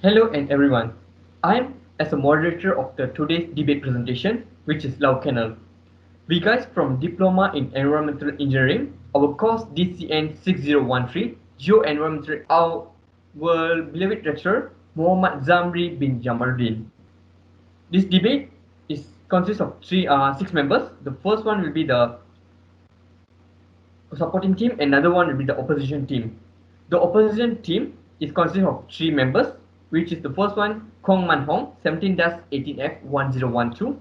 Hello and everyone. I'm as a moderator of the today's debate presentation, which is Love Canal. We guys from Diploma in Environmental Engineering, our course DCN 6013, Geo-Environmental, our beloved lecturer, Muhammad Zamri bin Jamaluddin. This debate consists of six members. The first one will be the supporting team, another one will be the opposition team. The opposition team is consisting of three members, which is the first one, Kong Man Hong, 17-18F1012.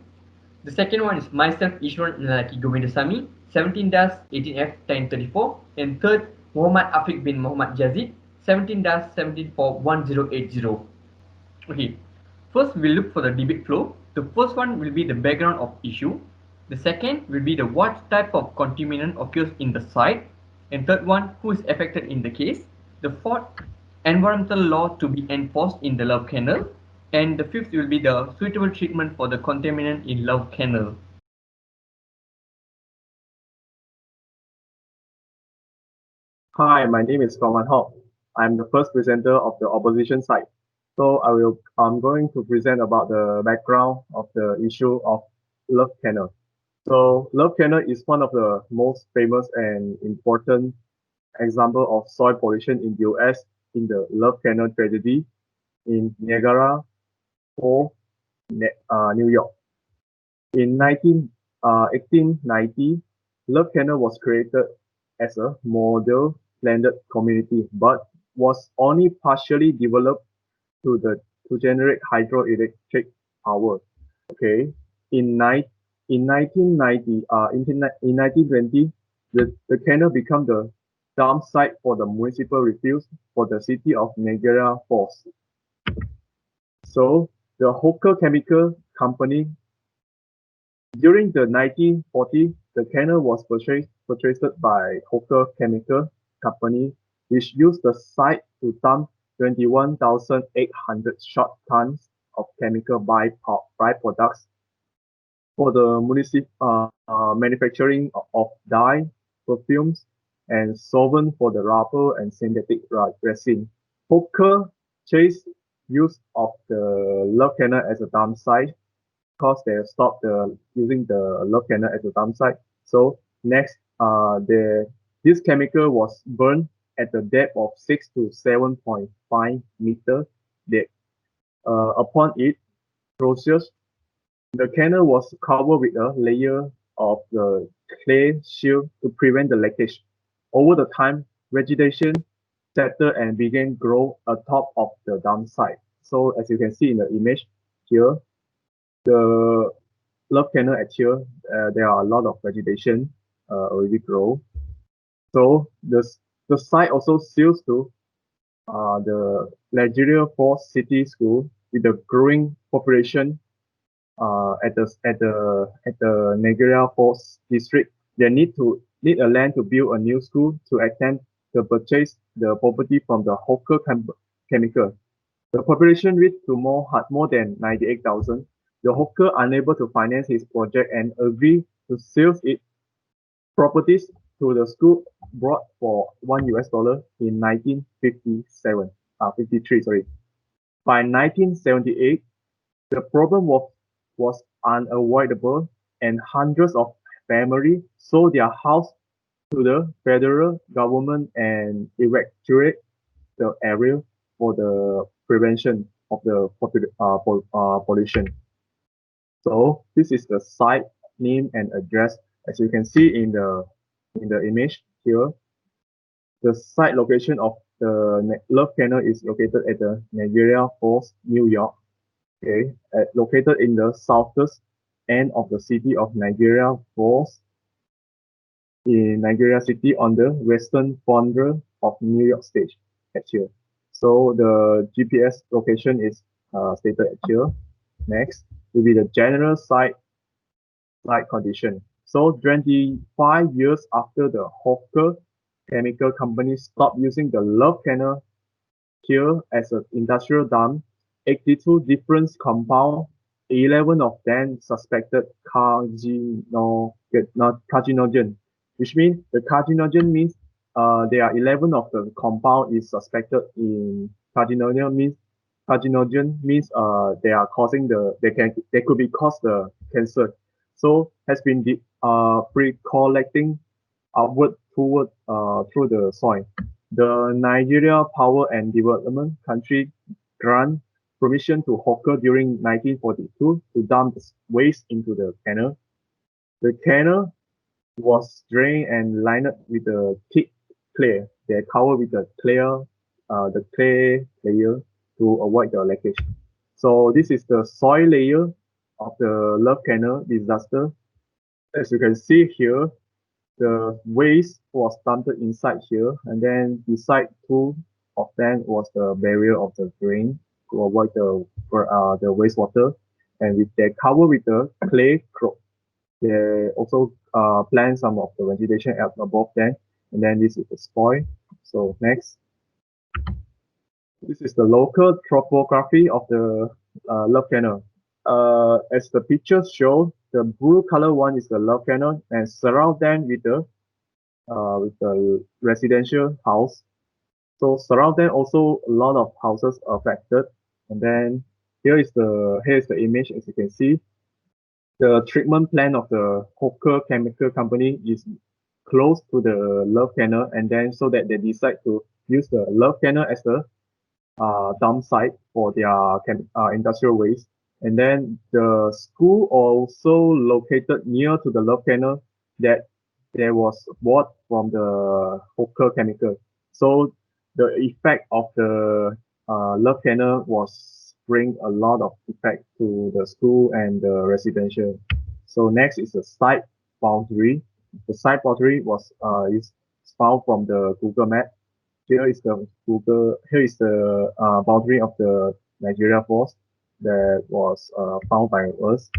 The second one is myself, Ishwaran A, Govindasamy, 17-18F1034. And third, Muhammad Afiq bin Muhammad Yazid, 17-17 Okay, first we'll look for the debate flow. The first one will be the background of issue. The second will be the what type of contaminant occurs in the site. And third one, who is affected in the case. The fourth, environmental law to be enforced in the Love Canal. And the fifth will be the suitable treatment for the contaminant in Love Canal. Hi, my name is Roman Hong. I'm the first presenter of the opposition side. I'm going to present about the background of the issue of Love Canal. So Love Canal is one of the most famous and important example of soil pollution in the US in the Love Canal tragedy in Niagara Falls, New York. In 1890, Love Canal was created as a model landed community, but was only partially developed to generate hydroelectric power. Okay, in nine in 1990, in 1920, the canal became the dump site for the municipal refuse for the city of Niagara Falls. So the Hooker Chemical Company during the 1940s, the canal was purchased by Hooker Chemical Company, which used the site to dump 21,800 short tons of chemical byproducts for the manufacturing of dye, perfumes, and solvent for the rubber and synthetic resin. Hooker chased use of the Love Canal as a dump site because they stopped using the Love Canal as a dump site. So next, this chemical was burned at the depth of 6 to 7.5 meter depth. Upon its process, the canal was covered with a layer of the clay shield to prevent the leakage. Over the time, vegetation settled and began grow atop of the dump site. So as you can see in the image here, the Love Canal at here, there are a lot of vegetation already grow. So the site also sells to the Nigeria Falls City School with a growing population at the Niagara Falls district. They need a land to build a new school to attempt to purchase the property from the Hooker Chemical. The population reached to more than 98,000. The Hooker unable to finance his project and agreed to sell its properties to the school bought for $1 in 1953, sorry. By 1978, the problem was unavoidable and hundreds of families sold their house to the federal government and evacuated the area for the prevention of the pollution. So this is the site name and address. As you can see in the image here, the site location of the Love Canal is located at the Niagara Falls, New York. Okay, located in the southeast end of the city of Niagara Falls in Niagara City on the western boundary of New York State at here. So the GPS location is stated at here. Next will be the general site condition. So 25 years after the Hooker Chemical Company stopped using the Love Canal here as an industrial dump, 82 different compounds, 11 of them suspected carcinogen, which means the carcinogen means there are 11 of the compound is suspected in carcinogen means carcinogen means they are causing they could be cause the cancer. So has been pre-collecting upward toward through the soil. The Nigeria Power and Development Country grant permission to Hawker during 1942 to dump waste into the canal. The canal was drained and lined with a thick clay. They covered with the clay layer to avoid the leakage. So this is the soil layer of the Love Canal disaster. As you can see here, the waste was dumped inside here, and then beside two of them was the barrier of the drain to avoid the wastewater, and with they cover with the clay crook. They also plant some of the vegetation up above them, and then this is the spoil. So next, this is the local topography of the Love Canal. As the pictures show, the blue color one is the Love Canal, and surround them with the residential house. So surround them also a lot of houses affected. And then here is the image. As you can see, the treatment plant of the Hawker Chemical Company is close to the Love Canal, and then so that they decide to use the Love Canal as a dump site for their industrial waste. And then the school also located near to the Love Canal that there was bought from the Hawker Chemical. So the effect of the Love Canal was bring a lot of effect to the school and the residential. So next is the site boundary. The site boundary is found from the Google map. Here is the boundary of the Nigeria force that was found by us.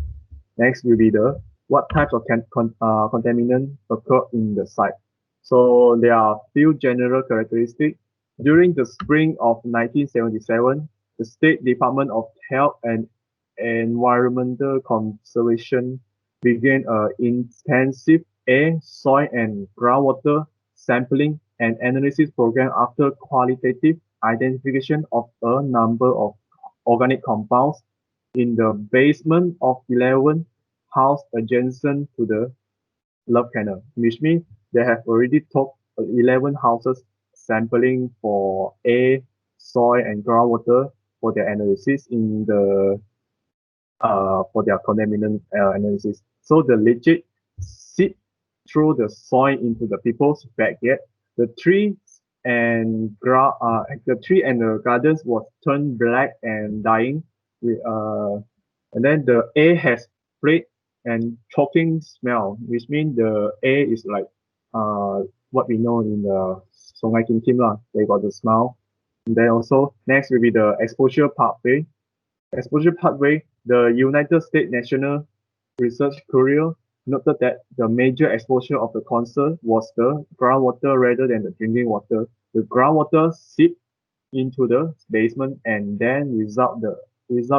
Next will be the what types of contaminant occur in the site. So there are few general characteristics. During the spring of 1977, the State Department of Health and Environmental Conservation began an intensive air, soil, and groundwater sampling and analysis program after qualitative identification of a number of organic compounds in the basement of 11 houses adjacent to the Love Canal, which means they have already took 11 houses sampling for air, soil, and groundwater for their analysis in the for their contaminant analysis. So the leachate seep through the soil into the people's backyard. The trees the tree and the gardens was turned black and dying. With, and then the air has flake and choking smell, which means the air is like what we know in the Songhai Kim Kim lah. They got the smell. And then also next will be the exposure pathway. Exposure pathway, the United States National Research Bureau noted that the major exposure of the concern was the groundwater rather than the drinking water. The groundwater seep into the basement and then result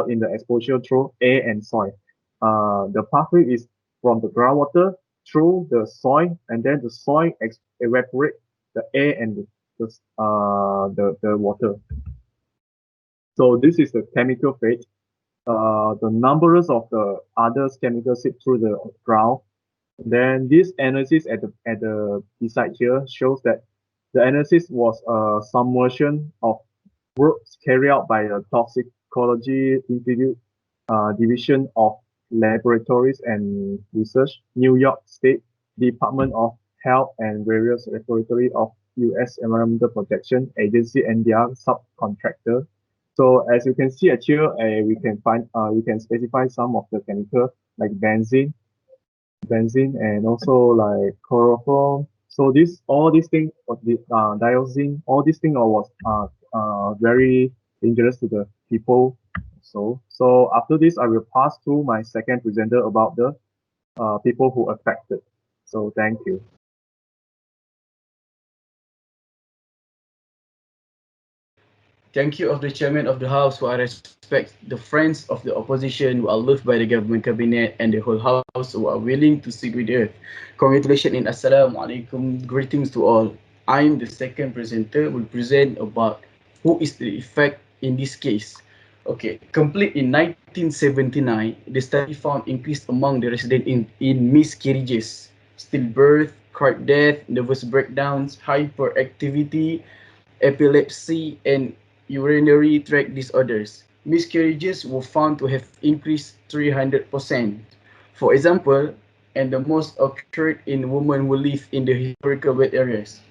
in the exposure through air and soil. The pathway is from the groundwater through the soil, and then the soil evaporate the air and the water. So this is the chemical fate. The numbers of the other chemicals seep through the ground. Then this analysis at the beside here shows that the analysis was a submersion of works carried out by the Toxicology Institute Division of Laboratories and Research, New York State Department of Health and various regulatory of U.S. Environmental Protection Agency and their subcontractor. So as you can see here, we can specify some of the chemical like benzene and also like chloroform. So all these things, dioxin, all these things was very dangerous to the people. So after this, I will pass to my second presenter about the people who affected. So thank you. Thank you of the chairman of the house, who I respect, the friends of the opposition who are loved by the government cabinet, and the whole house who are willing to stick with earth. Congratulations and assalamu alaikum. Greetings to all. I'm the second presenter will present about who is the effect in this case. Okay, complete in 1979, the study found increase among the residents in miscarriages, stillbirth, heart death, nervous breakdowns, hyperactivity, epilepsy, and urinary tract disorders. Miscarriages were found to have increased 300%. For example, and the most occurred in women who live in the historical wet areas.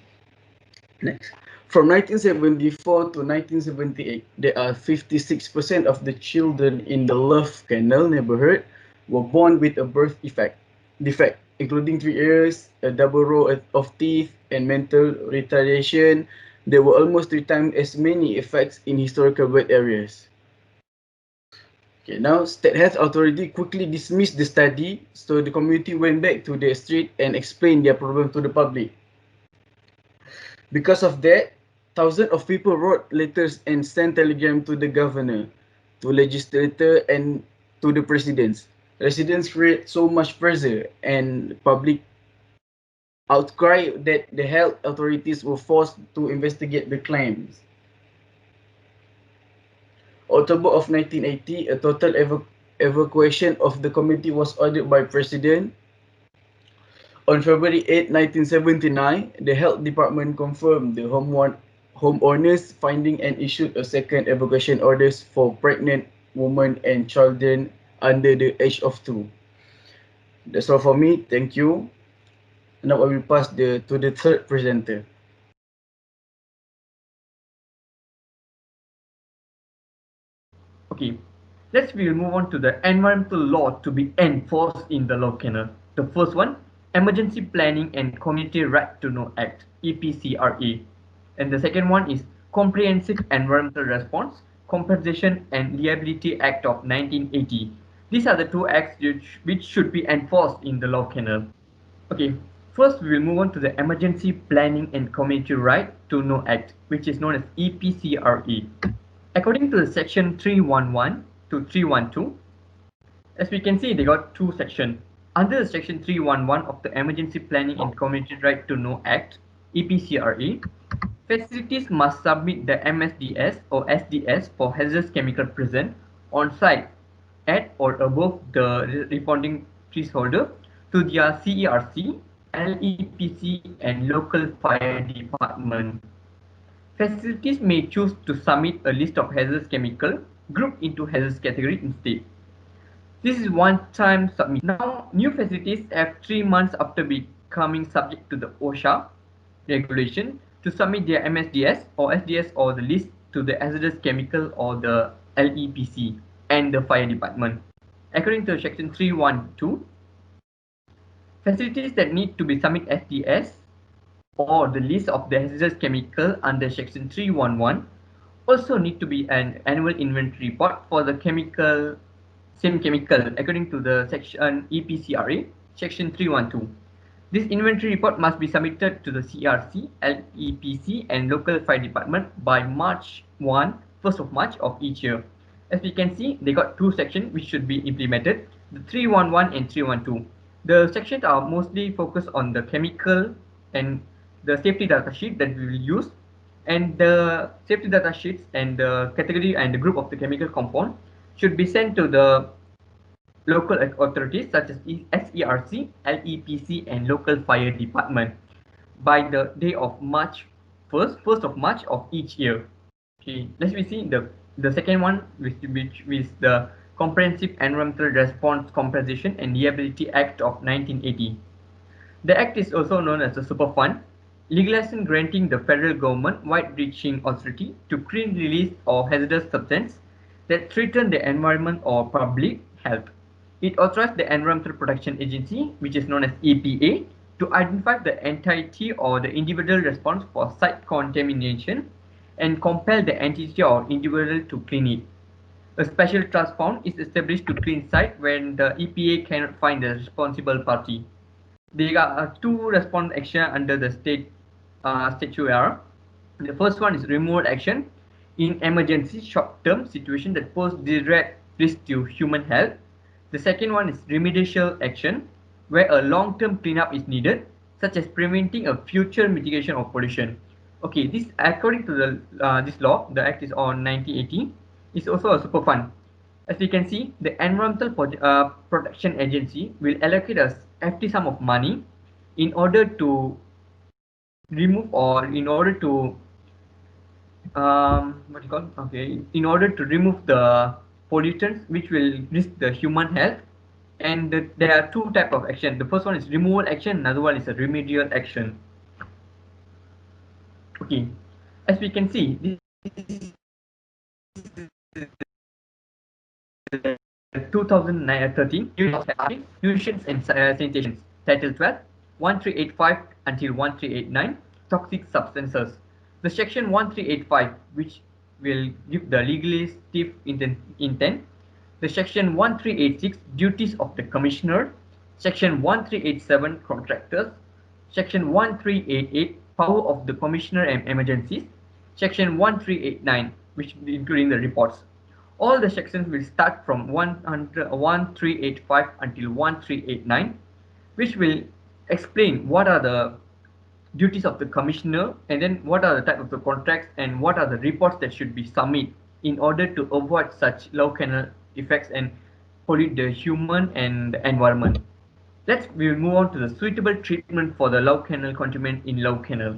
Next. From 1974 to 1978, there are 56% of the children in the Love Canal neighborhood were born with a defect, including 3 ears, a double row of teeth, and mental retardation. There were almost 3 times as many effects in historical wet areas. Okay, now State Health Authority quickly dismissed the study, so the community went back to the street and explained their problem to the public. Because of that, thousands of people wrote letters and sent telegrams to the governor, to legislator, and to the presidents. Residents create so much pressure and public outcry that the health authorities were forced to investigate the claims. October of 1980, a total evacuation of the community was ordered by President. On February 8, 1979, the health department confirmed the homeowners' finding and issued a second evacuation orders for pregnant women and children under the age of 2. That's all for me. Thank you. Now I will pass to the third presenter. Okay, we'll move on to the environmental law to be enforced in the law canal. The first one, Emergency Planning and Community Right to Know Act, EPCRA. And the second one is Comprehensive Environmental Response, Compensation and Liability Act of 1980. These are the two acts which should be enforced in the law canal. Okay, first we will move on to the Emergency Planning and Community Right to Know Act, which is known as EPCRA. According to the section 311 to 312, as we can see, they got two sections. Under the section 311 of the Emergency Planning and Community Right to Know Act, EPCRA, facilities must submit the MSDS or SDS for hazardous chemical present on site at or above the responding threshold to their CERC, LEPC, and local fire department. Facilities may choose to submit a list of hazardous chemical grouped into hazardous category instead. This is one-time submission. Now, new facilities have 3 months after becoming subject to the OSHA regulation to submit their MSDS or SDS or the list to the hazardous chemical or the LEPC and the fire department. According to section 312, facilities that need to be submit SDS or the list of the hazardous chemical under section 311 also need to be an annual inventory report for the same chemical according to the section EPCRA section 312. This inventory report must be submitted to the CRC, LEPC, and local fire department by first of March of each year. As we can see, they got two sections which should be implemented, the 311 and 312. The sections are mostly focused on the chemical and the safety data sheet that we will use, and the safety data sheets and the category and the group of the chemical compound should be sent to the local authorities such as SERC, LEPC, and local fire department by the day of first of March of each year. Okay, let's see the second one, which is the Comprehensive Environmental Response, Compensation and Liability Act of 1980. The act is also known as the Superfund, legislation granting the federal government wide-reaching authority to clean release or hazardous substance that threaten the environment or public health. It authorized the Environmental Protection Agency, which is known as EPA, to identify the entity or the individual responsible for site contamination and compel the entity or individual to clean it. A special trust fund is established to clean site when the EPA cannot find the responsible party. There are two response action under the statute. The first one is removal action in emergency short-term situation that pose direct risk to human health. The second one is remedial action where a long-term cleanup is needed, such as preventing a future mitigation of pollution. Okay, this according to the this law, the act is on 1980. is also a super fun. As we can see, the Environmental Protection Agency will allocate a hefty sum of money in order to remove or in order to what do you call okay in order to remove the pollutants which will risk the human health. And there are two type of action. The first one is removal action, another one is a remedial action. Okay, as we can see, this is the 2013 Nutrition and Sanitation, Title 12, 1385 until 1389, Toxic Substances. The Section 1385, which will give the legislative intent. The Section 1386, Duties of the Commissioner. Section 1387, Contractors. Section 1388, Power of the Commissioner and Emergencies. Section 1389, which including the reports. All the sections will start from 1385 until 1389, which will explain what are the duties of the commissioner, and then what are the type of the contracts and what are the reports that should be submitted in order to avoid such low canal effects and pollute the human and the environment. We'll move on to the suitable treatment for the low canal contaminant in low canal.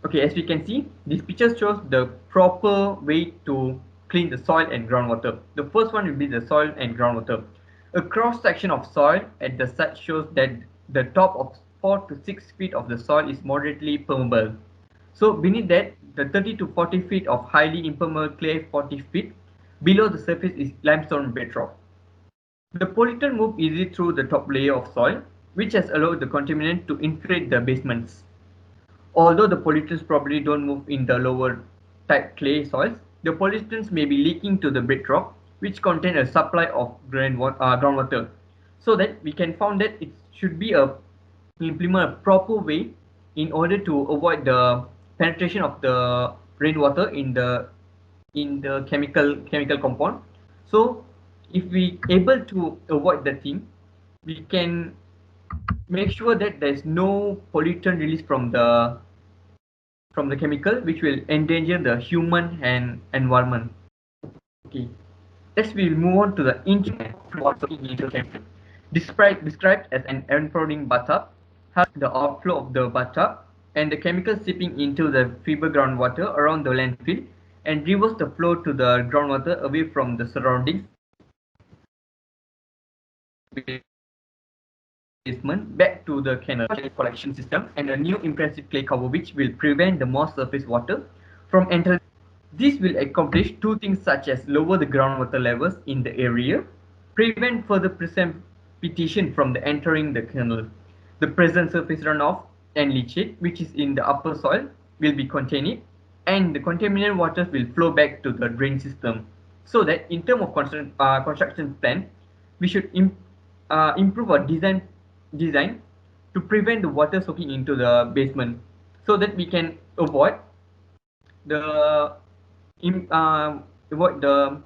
Okay, as we can see, this picture shows the proper way to clean the soil and groundwater. The first one will be the soil and groundwater. A cross section of soil at the site shows that the top of 4 to 6 feet of the soil is moderately permeable. So beneath that, the 30 to 40 feet of highly impermeable clay 40 feet. Below the surface is limestone bedrock. The pollutant move easily through the top layer of soil, which has allowed the contaminant to infiltrate the basements. Although the pollutants probably don't move in the lower type clay soils, the pollutants may be leaking to the bedrock, which contain a supply of groundwater. So that we can found that it should be implement a proper way in order to avoid the penetration of the rainwater in the chemical compound. So if we able to avoid the thing, we can make sure that there is no pollutant released from the chemical which will endanger the human and environment. Okay, next we will move on to the chemical. Described as an empowering bathtub, has the outflow of the bathtub and the chemical seeping into the feeble groundwater around the landfill and reverse the flow to the groundwater away from the surroundings basement back to the canal collection system and a new impressive clay cover which will prevent the more surface water from entering. This will accomplish two things such as lower the groundwater levels in the area, prevent further precipitation from the entering the canal. The present surface runoff and leachate which is in the upper soil will be contained and the contaminated waters will flow back to the drain system. So that in terms of construction plan, we should improve our design to prevent the water soaking into the basement so that we can the avoid the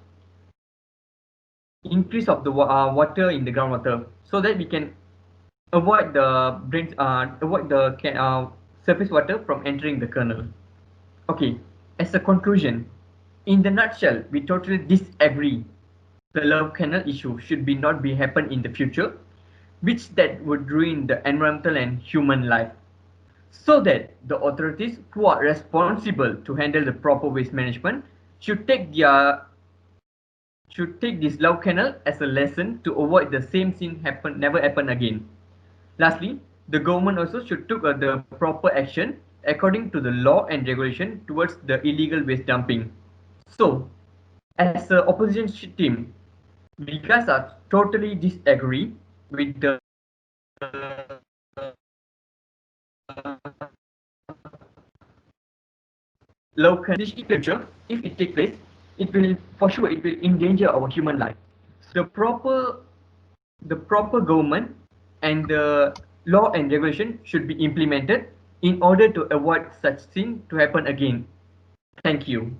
increase of the water in the groundwater so that we can avoid the surface water from entering the kernel. Okay, as a conclusion, in the nutshell, we totally disagree. The love canal issue should be not be happen in the future, which that would ruin the environmental and human life. So that the authorities who are responsible to handle the proper waste management should take this love canal as a lesson to avoid the same thing never happen again. Lastly, the government also should take the proper action according to the law and regulation towards the illegal waste dumping. So, as a opposition team, we guys are totally disagree with the local future. If it takes place, it will for sure it will endanger our human life. The proper government and the law and regulation should be implemented in order to avoid such thing to happen again. Thank you.